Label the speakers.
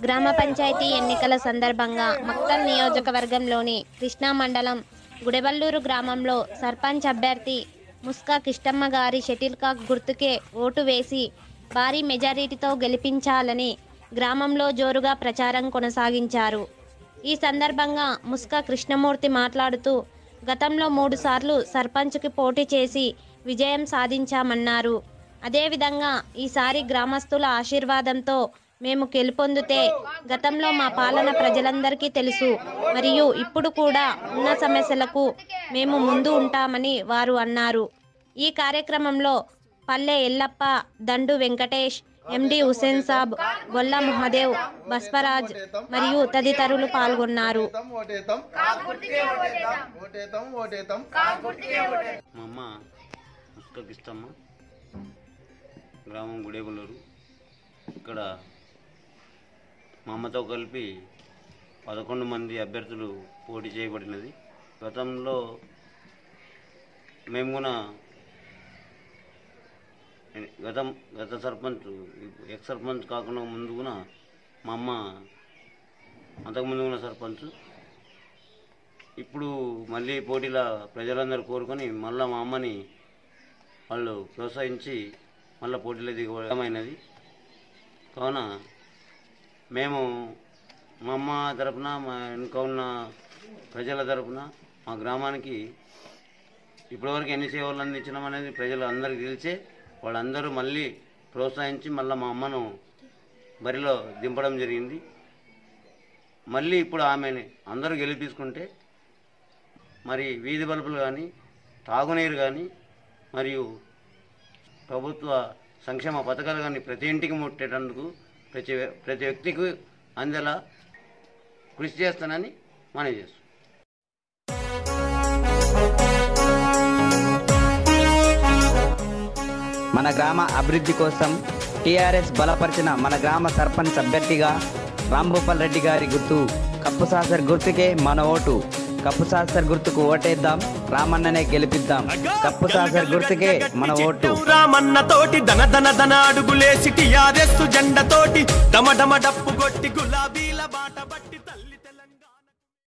Speaker 1: గ్రామ పంచాయతీ ఎన్నికల సందర్భంగా మక్తల్ నియోజకవర్గంలోని కృష్ణా మండలం గుడెబల్లూరు గ్రామంలో సర్పంచ్ అభ్యర్థి ముస్కా కిష్టమ్మ గారి షటిల్ కాక్ గుర్తుకే ఓటు వేసి భారీ మెజారిటీతో గెలిపించాలని గ్రామంలో జోరుగా ప్రచారం కొనసాగించారు. ఈ సందర్భంగా ముస్కా కృష్ణమూర్తి మాట్లాడుతూ గతంలో 3 సార్లు సర్పంచ్కి పోటీ చేసి విజయం సాధించామన్నారు. అదేవిధంగా ఈసారి గ్రామస్తుల ఆశీర్వాదంతో మేము గెలుపొందితే గతంలో మా పాలన ప్రజలందరికీ తెలుసు, మరియు ఇప్పుడు కూడా ఉన్న సమస్యలకు మేము ముందు ఉంటామని వారు అన్నారు. ఈ కార్యక్రమంలో పల్లె ఎల్లప్ప, దండు వెంకటేష్, ఎండి హుసేన్ సాబ్, గొల్ల మహాదేవ్, బస్వరాజ్ మరియు తదితరులు పాల్గొన్నారు.
Speaker 2: గ్రామం గుడేబల్లూరు. ఇక్కడ మా అమ్మతో కలిపి 11 మంది అభ్యర్థులు పోటీ చేయబడినది. గతంలో మేము కూడా గత సర్పంచ్ ఎక్స్ సర్పంచ్ కాకుండా ముందు కూడా మా అమ్మ అంతకుముందు ఉన్న సర్పంచ్. ఇప్పుడు మళ్ళీ పోటీల ప్రజలందరూ కోరుకొని మళ్ళీ మా అమ్మని వాళ్ళు ప్రోత్సహించి మళ్ళీ పోటీలో దిగమైనది. కావున మేము మా అమ్మ తరపున, మా వెనుక ఉన్న ప్రజల తరపున మా గ్రామానికి ఇప్పటివరకు ఎన్ని సేవలు అందించడం అనేది ప్రజలు అందరికీ తెలిసే వాళ్ళందరూ మళ్ళీ ప్రోత్సహించి మళ్ళీ మా అమ్మను బరిలో దింపడం జరిగింది. మళ్ళీ ఇప్పుడు ఆమెని అందరూ గెలిపించుకుంటే మరి వీధి బల్బులు కానీ, తాగునీరు కానీ, మరియు ప్రభుత్వ సంక్షేమ పథకాలు కానీ ప్రతి ఇంటికి ముట్టేటందుకు ప్రతి వ్యక్తికి అందేలా కృషి చేస్తానని మనవి చేస్తాను.
Speaker 3: మన గ్రామ అభివృద్ధి కోసం టీఆర్ఎస్ బలపరిచిన మన గ్రామ సర్పంచ్ అభ్యర్థిగా రాంభూపాల్ రెడ్డి గారి గుర్తు కప్పుసాసర్ గుర్తుకే మన ఓటు. కప్పుసాసర్ గుర్తుకు ఓటేద్దాం, రామన్ననే గెలిపిద్దాం. కప్పుసాసర్ గుర్తుకే మన ఓటు.
Speaker 4: రామన్న తోటి ధన ధన ధన అడుగులేసి టీఆర్ఎస్ జెండా తోటి డమ డమ డప్పు కొట్టి గులాబీల బాట